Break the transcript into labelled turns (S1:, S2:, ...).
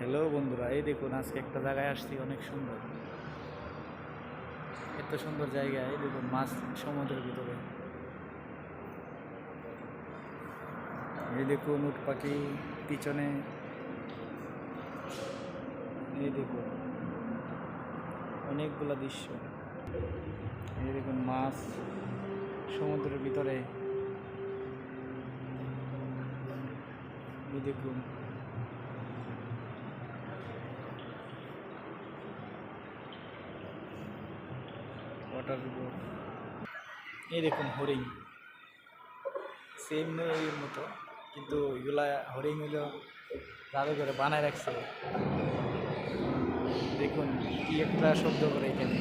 S1: Hello বন্ধুরা, এই দেখুন আজকে একটা জায়গায় আসছি, অনেক সুন্দর। এত সুন্দর জায়গা, এই দেখুন মাছ সমুদ্রের ভিতরে। এই দেখুন উট পাখি পিছনে, এই দেখুন অনেকগুলা দৃশ্য। এই দেখুন মাছ সমুদ্রের ভিতরে, এই দেখুন ওয়াটার বোট। এই দেখুন হরিণ, সেম এর মতো, কিন্তু এগুলা হরিণ হইলো জাদুঘরে বানায় রাখছে। দেখুন কি একটা শব্দ করে এখানে।